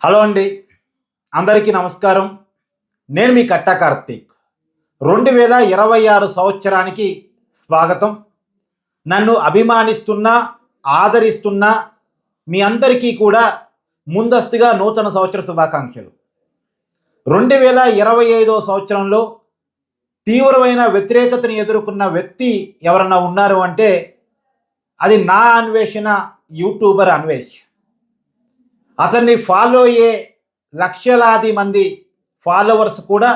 Hello అండి. అందరికీ నమస్కారం. నేను మీ కట్టా కార్తీక్. 2026 సంవత్సరానికి స్వాగతం. నన్ను అభిమానిస్తున్న, ఆదరిస్తున్న మీ అందరికీ కూడా ముందస్తుగా నూతన సంవత్సర శుభాకాంక్షలు. 2025 సంవత్సరంలో తీవ్రమైన వ్యతిరేకతను ఎదుర్కొన్న వ్యక్తి ఎవరన్నా ఉన్నారు అంటే అది నా అన్వేషణ యూట్యూబర్ అన్వేష్. అతన్ని ఫాలో అయ్యే లక్షలాది మంది ఫాలోవర్స్ కూడా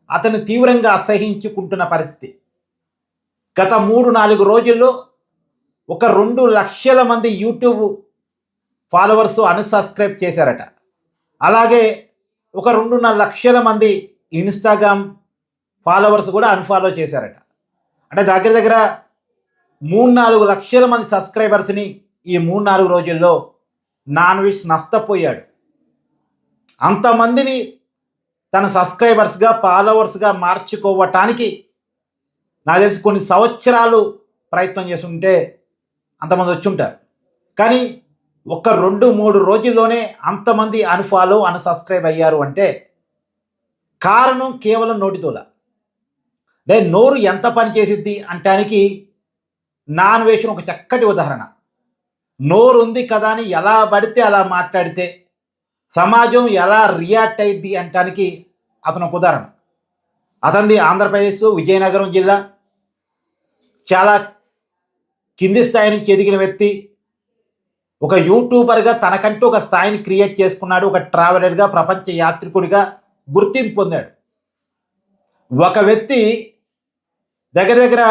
అతన్ని తీవ్రంగా అసహించుకుంటున్న పరిస్థితి. గత 3-4 రోజుల్లో ఒక 2 లక్షల మంది యూట్యూబ్ ఫాలోవర్స్ అన్సబ్స్క్రైబ్ చేశారట. అలాగే ఒక 2.5 లక్షల మంది ఇన్స్టాగ్రామ్ ఫాలోవర్స్ కూడా అన్ఫాలో చేశారట. అంటే దగ్గర దగ్గర 3-4 లక్షల మంది సబ్స్క్రైబర్స్ని ఈ 3-4 రోజుల్లో నాన్వేష్ నష్టపోయాడు. అంతమందిని తన సబ్స్క్రైబర్స్గా ఫాలోవర్స్గా మార్చుకోవటానికి నాకు తెలిసి కొన్ని సంవత్సరాలు ప్రయత్నం చేస్తుంటే అంతమంది వచ్చి ఉంటారు. కానీ ఒక 2-3 రోజుల్లోనే అంతమంది అన్ఫాలో అన్సబ్స్క్రైబ్ అయ్యారు అంటే కారణం కేవలం నోటితోల. అంటే నోరు ఎంత పని చేసిద్ది అంటానికి నాన్వేష్ ఒక చక్కటి ఉదాహరణ. నోరు ఉంది కదా అని ఎలా పడితే అలా మాట్లాడితే సమాజం ఎలా రియాక్ట్ అయ్యిద్ది అంటానికి అతను ఒక ఉదాహరణ. అతనిది ఆంధ్రప్రదేశ్ విజయనగరం జిల్లా. చాలా కింది స్థాయి నుంచి ఎదిగిన వ్యక్తి. ఒక యూట్యూబర్గా తనకంటూ ఒక స్థాయిని క్రియేట్ చేసుకున్నాడు. ఒక ట్రావెలర్గా, ప్రపంచ యాత్రికుడిగా గుర్తింపు పొందాడు. ఒక వ్యక్తి దగ్గర దగ్గర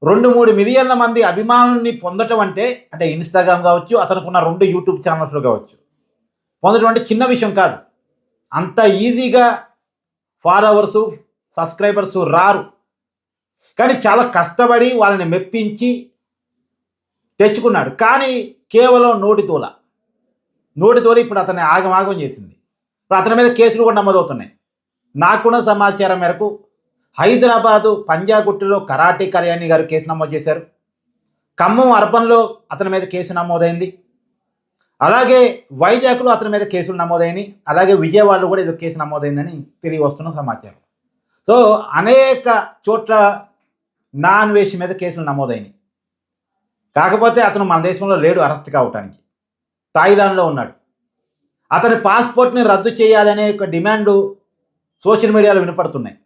2-3 మిలియన్ల మంది అభిమానుల్ని పొందటం అంటే ఇన్స్టాగ్రామ్ కావచ్చు, అతనుకున్న 2 యూట్యూబ్ ఛానల్స్లో కావచ్చు, పొందడం అంటే చిన్న విషయం కాదు. అంత ఈజీగా ఫాలోవర్సు, సబ్స్క్రైబర్సు రారు. కానీ చాలా కష్టపడి వాళ్ళని మెప్పించి తెచ్చుకున్నాడు. కానీ కేవలం నోటితోల ఇప్పుడు అతన్ని ఆగమాగం చేసింది. ఇప్పుడు అతని మీద కేసులు కూడా నమోదవుతున్నాయి. నాకున్న సమాచారం మేరకు హైదరాబాదు పంజాగుట్టులో కరాటే కళ్యాణి గారు కేసు నమోదు చేశారు. ఖమ్మం అర్బన్లో అతని మీద కేసు నమోదైంది. అలాగే వైజాగ్లో అతని మీద కేసులు నమోదైనవి. అలాగే విజయవాడలో కూడా ఏదో కేసు నమోదైందని తిరిగి వస్తున్న సమాచారం. సో అనేక చోట్ల నాన్వేష్ మీద కేసులు నమోదైనవి. కాకపోతే అతను మన దేశంలో లేడు అరెస్ట్ కావటానికి. థాయిలాండ్లో ఉన్నాడు. అతని పాస్పోర్ట్ని రద్దు చేయాలనే ఒక డిమాండ్ సోషల్ మీడియాలో వినపడుతున్నాయి.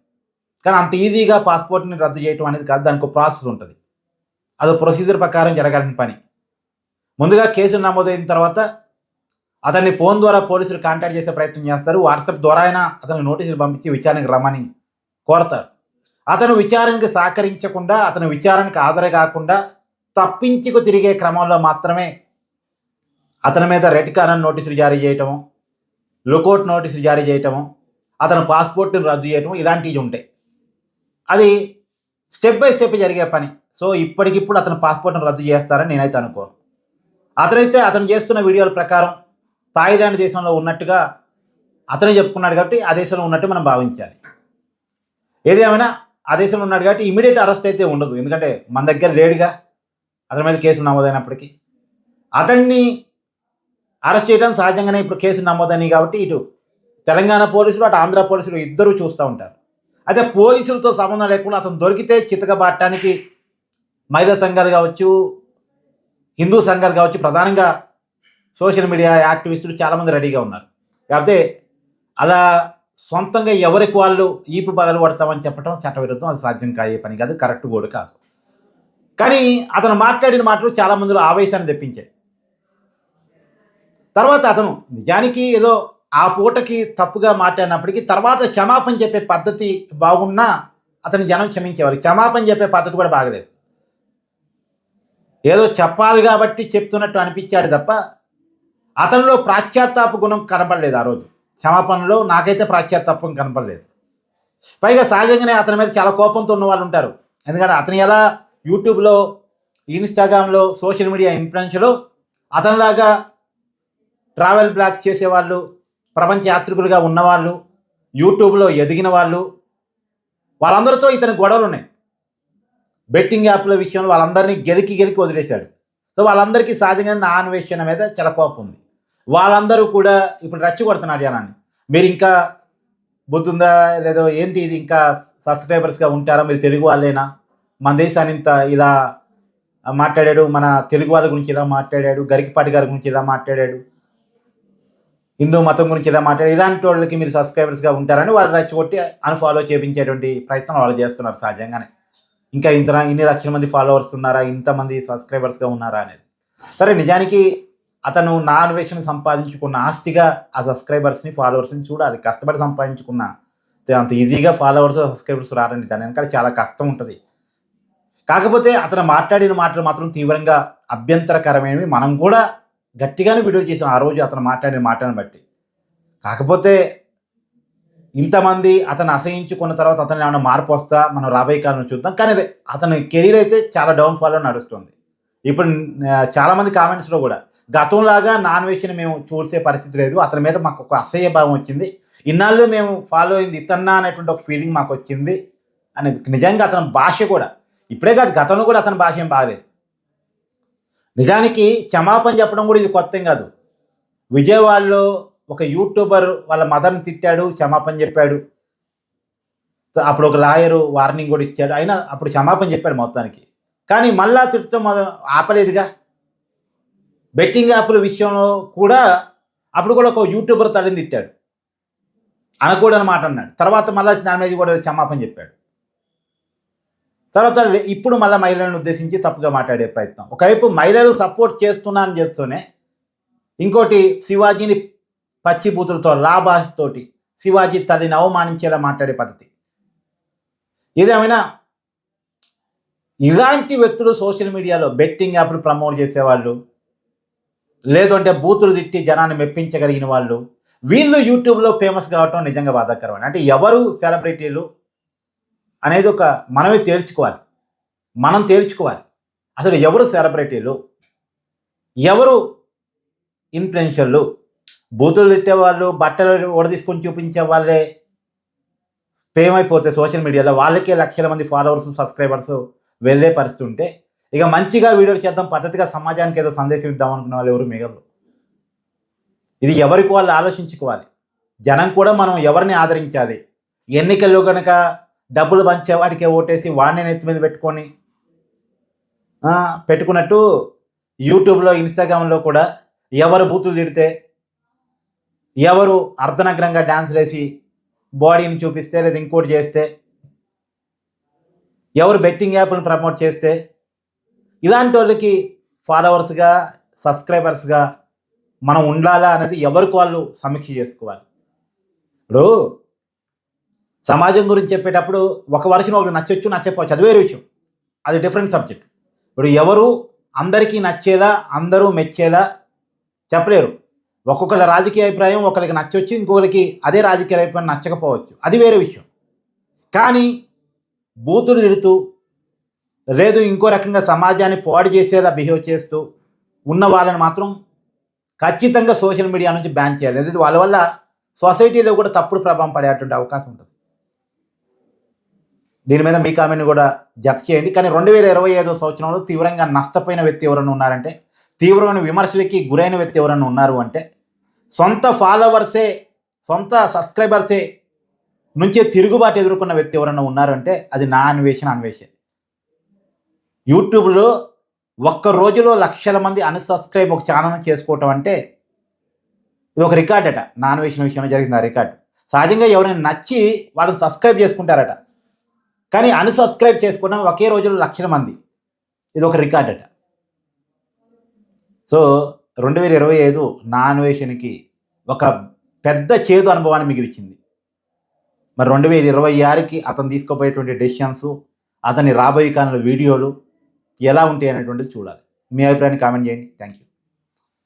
కానీ అంత ఈజీగా పాస్పోర్ట్ని రద్దు చేయటం అనేది కాదు. దానికి ఒక ప్రాసెస్ ఉంటుంది. అది ప్రొసీజర్ ప్రకారం జరగాల్సిన పని. ముందుగా కేసులు నమోదైన తర్వాత అతన్ని ఫోన్ ద్వారా పోలీసులు కాంటాక్ట్ చేసే ప్రయత్నం చేస్తారు. వాట్సాప్ ద్వారా అయినా అతనికి నోటీసులు పంపించి విచారణకు రమ్మని కోరతారు. అతను విచారణకు సహకరించకుండా, అతను విచారణకు హాజరు కాకుండా తప్పించుకు తిరిగే క్రమంలో మాత్రమే అతని మీద రెడ్ కార్నర్ నోటీసులు జారీ చేయటము, లుకౌట్ నోటీసులు జారీ చేయటము, అతను పాస్పోర్ట్ని రద్దు చేయటం ఇలాంటివి ఉంటాయి. అది స్టెప్ బై స్టెప్ జరిగే పని. సో ఇప్పటికిప్పుడు అతను పాస్పోర్ట్ని రద్దు చేస్తారని నేనైతే అనుకోను. అతను చేస్తున్న వీడియోల ప్రకారం థాయిలాండ్ దేశంలో ఉన్నట్టుగా అతనే చెప్పుకున్నాడు కాబట్టి ఆ దేశంలో ఉన్నట్టు మనం భావించాలి. ఏదేమైనా ఆ దేశంలో ఉన్నాడు కాబట్టి ఇమీడియట్ అరెస్ట్ అయితే ఉండదు. ఎందుకంటే మన దగ్గర లేడుగా అతని మీద కేసులు నమోదైనప్పటికీ. అతన్ని అరెస్ట్ చేయడం సహజంగానే ఇప్పుడు కేసులు నమోదైనవి కాబట్టి ఇటు తెలంగాణ పోలీసులు, అటు ఆంధ్ర పోలీసులు ఇద్దరూ చూస్తూ ఉంటారు. అయితే పోలీసులతో సంబంధం లేకుండా అతను దొరికితే చితకబాటడానికి మహిళా సంఘాలు కావచ్చు, హిందూ సంఘాలు కావచ్చు, ప్రధానంగా సోషల్ మీడియా యాక్టివిస్టులు చాలామంది రెడీగా ఉన్నారు. కాకపోతే అలా సొంతంగా ఎవరికి వాళ్ళు ఈపు పగలు కొడతామని చెప్పడం చట్టవిరుద్ధం. అది సాధ్యం కాయే పని కాదు, కరెక్ట్ కూడా కాదు. కానీ అతను మాట్లాడిన మాటలు చాలామందిలో ఆవేశాన్ని తెప్పించాయి. తర్వాత అతను నిజానికి ఏదో ఆ పూటకి తప్పుగా మాట్లాడినప్పటికీ తర్వాత క్షమాపణ చెప్పే పద్ధతి బాగున్నా అతను జనం క్షమించేవారు. క్షమాపణ చెప్పే పద్ధతి కూడా బాగలేదు. ఏదో చెప్పాలి కాబట్టి చెప్తున్నట్టు అనిపించాడు తప్ప అతనిలో ప్రాశ్చాత్తాప గుణం కనపడలేదు. ఆ రోజు క్షమాపణలో నాకైతే ప్రాశ్చాత్తాపం కనపడలేదు. పైగా సహజంగానే అతని మీద చాలా కోపంతో ఉన్న వాళ్ళు ఉంటారు. ఎందుకంటే అతను ఎలా యూట్యూబ్లో, ఇన్స్టాగ్రామ్లో, సోషల్ మీడియా ఇన్ఫ్లుయెన్స్లో అతనిలాగా ట్రావెల్ బ్లాగ్స్ చేసేవాళ్ళు, ప్రపంచ యాత్రికులుగా ఉన్నవాళ్ళు, యూట్యూబ్లో ఎదిగిన వాళ్ళందరితో ఇతని గొడవలు ఉన్నాయి. బెట్టింగ్ యాప్ల విషయంలో వాళ్ళందరినీ గెలికి వదిలేశాడు. సో వాళ్ళందరికీ సహజంగా నా అన్వేషణ మీద చాలా కోపం ఉంది. వాళ్ళందరూ కూడా ఇప్పుడు రెచ్చగొడుతున్నారు జనాన్ని. మీరు ఇంకా బుద్ధుందా లేదో ఏంటి ఇది ఇంకా సబ్స్క్రైబర్స్‌గా ఉంటారా? మీరు తెలుగు వాళ్ళేనా? మన దేశాన్ని ఇంత ఇలా మాట్లాడాడు. మన తెలుగు వాళ్ళ గురించి ఇలా మాట్లాడాడు. గరికపాటి గారి గురించి ఇలా మాట్లాడాడు. హిందూ మతం గురించి ఇలా మాట్లాడాడు. ఇలాంటి వాళ్ళకి మీరు సబ్స్క్రైబర్స్‌గా ఉంటారని వాళ్ళు రెచ్చగొట్టి అన్‌ఫాలో చేపించేటువంటి ప్రయత్నం వాళ్ళు చేస్తున్నారు సహజంగానే. ఇంకా ఇన్ని లక్షల మంది ఫాలోవర్స్ ఉన్నారా? ఇంతమంది సబ్స్క్రైబర్స్‌గా ఉన్నారా అనేది. సరే నిజానికి అతను నా అన్వేషణ సంపాదించుకున్న ఆస్తిగా ఆ సబ్స్క్రైబర్స్‌ని, ఫాలోవర్స్‌ని చూడాలి. కష్టపడి సంపాదించుకున్న అంత ఈజీగా ఫాలోవర్స్, సబ్స్క్రైబర్స్ రారండి. దాని వెనకాల చాలా కష్టం ఉంటది. కాకపోతే అతను మాట్లాడిన మాటలు మాత్రం తీవ్రంగా అభ్యంతరకరమైనవి. మనం కూడా గట్టిగానే వీడియో చేసాం ఆ రోజు అతను మాట్లాడిన మాటలను బట్టి. కాకపోతే ఇంతమంది అతను అసహించుకున్న తర్వాత అతను ఏమైనా మార్పు వస్తా మనం రాబోయే కాలంలో చూద్దాం. కానీ అతని కెరీర్ అయితే చాలా డౌన్‌ఫాల్‌లో నడుస్తుంది. ఇప్పుడు చాలామంది కామెంట్స్‌లో కూడా గతంలాగా నాన్ వెజ్‌ని మేము చూసే పరిస్థితి లేదు. అతని మీద మాకు ఒక అసహ్య భావం వచ్చింది. ఇన్నాళ్ళు మేము ఫాలో అయింది ఇతన్నా అనేటువంటి ఒక ఫీలింగ్ మాకొచ్చింది అనేది. నిజంగా అతని భాష కూడా ఇప్పుడే కాదు గతంలో కూడా అతని భాష ఏం బాగాలేదు. నిజానికి క్షమాపణ చెప్పడం కూడా ఇది కొత్తేం కాదు. విజయవాడలో ఒక యూట్యూబర్ వాళ్ళ మదర్‌ని తిట్టాడు, క్షమాపణ చెప్పాడు. అప్పుడు ఒక లాయరు వార్నింగ్ కూడా ఇచ్చాడు. అయినా అప్పుడు క్షమాపణ చెప్పాడు మొత్తానికి. కానీ మళ్ళా తిట్టడం ఆపలేదుగా. బెట్టింగ్ యాప్‌ల విషయంలో కూడా అప్పుడు కూడా ఒక యూట్యూబర్ తల్లిని తిట్టాడు. అనకూడని మాట అన్నాడు. తర్వాత మళ్ళా దాని మీద కూడా క్షమాపణ చెప్పాడు. తర్వాత ఇప్పుడు మళ్ళా మహిళలను ఉద్దేశించి తప్పుగా మాట్లాడే ప్రయత్నం. ఒకవైపు మహిళలు సపోర్ట్ చేస్తున్నానని చేస్తూనే ఇంకోటి శివాజీని పచ్చి బూతులతో లాభాస్తోటి శివాజీ తల్లిని అవమానించేలా మాట్లాడే పద్ధతి. ఏదేమైనా ఇలాంటి వ్యక్తులు సోషల్ మీడియాలో బెట్టింగ్ యాప్లు ప్రమోట్ చేసేవాళ్ళు, లేదు అంటే బూతులు తిట్టి జనాన్ని మెప్పించగలిగిన వాళ్ళు, వీళ్ళు యూట్యూబ్లో ఫేమస్ కావటం నిజంగా బాధాకరమైన. అంటే ఎవరు సెలబ్రిటీలు అనేది ఒక మనమే తేల్చుకోవాలి. మనం తేల్చుకోవాలి. అసలు ఎవరు సెలబ్రిటీలు, ఎవరు ఇన్‌ఫ్లుయెన్సర్లు? బూతులు తిట్టేవాళ్ళు, బట్టలు ఊడదీసుకొని చూపించే వాళ్ళే ఫేమ్ అయిపోతే సోషల్ మీడియాలో వాళ్ళకే లక్షల మంది ఫాలోవర్స్, సబ్స్క్రైబర్స్ వెళ్ళే పరిస్థితి ఉంటే, ఇక మంచిగా వీడియోలు చేద్దాం, పద్ధతిగా సమాజానికి ఏదో సందేశం ఇద్దాం అనుకునే వాళ్ళు ఎవరు మిగలరు. ఇది ఎవరికి వాళ్ళు ఆలోచించుకోవాలి. జనం కూడా మనం ఎవరిని ఆదరించాలి. ఎన్నికల్లో కనుక డబ్బులు పంచేవాడికే ఓటేసి వాడిని నెత్తి మీద పెట్టుకున్నట్టు యూట్యూబ్లో, ఇన్‌స్టాగ్రామ్‌లో కూడా ఎవరు బూతులు తిడితే, ఎవరు అర్ధనగ్నంగా డాన్సులు వేసి బాడీని చూపిస్తే, లేదా ఇంకోటి చేస్తే, ఎవరు బెట్టింగ్ యాప్‌లను ప్రమోట్ చేస్తే, ఇలాంటి వాళ్ళకి ఫాలోవర్స్‌గా, సబ్స్క్రైబర్స్‌గా మనం ఉండాలా అనేది ఎవరికి వాళ్ళు సమీక్ష చేసుకోవాలి. ఇప్పుడు సమాజం గురించి చెప్పేటప్పుడు ఒక వర్షన్ ఒకటి నచ్చొచ్చు, నచ్చకపోవచ్చు, అది వేరే విషయం. అది డిఫరెంట్ సబ్జెక్ట్. ఇప్పుడు ఎవరు అందరికీ నచ్చేలా, అందరూ మెచ్చేలా చెప్పలేరు. ఒక్కొక్కళ్ళ రాజకీయ అభిప్రాయం ఒకరికి నచ్చొచ్చు, ఇంకొకరికి అదే రాజకీయ అభిప్రాయం నచ్చకపోవచ్చు, అది వేరే విషయం. కానీ బూతులు తిడుతూ, లేదు ఇంకో రకంగా సమాజాన్ని పాడు చేసేలా బిహేవ్ చేస్తూ ఉన్న వాళ్ళని మాత్రం ఖచ్చితంగా సోషల్ మీడియా నుంచి బ్యాన్ చేయాలి. ఎందుకంటే వాళ్ళ వల్ల సొసైటీలో కూడా తప్పుడు ప్రభావం పడేటువంటి అవకాశం ఉంటుంది. దీని మీద మీ కామెంట్ని కూడా జత చేయండి. కానీ 2025 సంవత్సరంలో తీవ్రంగా నష్టపోయిన వ్యక్తి ఎవరైనా ఉన్నారంటే, తీవ్రమైన విమర్శలకి గురైన వ్యక్తి ఎవరైనా ఉన్నారు అంటే, సొంత ఫాలోవర్సే, సొంత సబ్స్క్రైబర్సే నుంచే తిరుగుబాటు ఎదుర్కొన్న వ్యక్తి ఎవరైనా ఉన్నారంటే అది నా అన్వేషణ. యూట్యూబ్లో ఒక్క రోజులో లక్షల మంది అన్‌సబ్స్క్రైబ్ ఒక ఛానల్‌ని చేసుకోవటం అంటే ఇది ఒక రికార్డ్ అట. నా అన్వేషణ విషయంలో జరిగింది ఆ రికార్డ్. సహజంగా ఎవరైనా నచ్చి వాళ్ళని సబ్స్క్రైబ్ చేసుకుంటారట. కానీ అన్‌సబ్స్క్రైబ్ చేసుకోవడం ఒకే రోజులో లక్షల మంది. ఇది ఒక రికార్డ్ అట. సో 2025 నా అన్వేషణకి ఒక పెద్ద చేదు అనుభవాన్ని మిగిల్చింది. మరి 2026కి అతను తీసుకోబోయేటువంటి డెసిషన్స్, అతని రాబోయే కాలంలో వీడియోలు ఎలా ఉంటాయి అనేటువంటిది చూడాలి. మీ అభిప్రాయాన్ని కామెంట్ చేయండి. Thank you.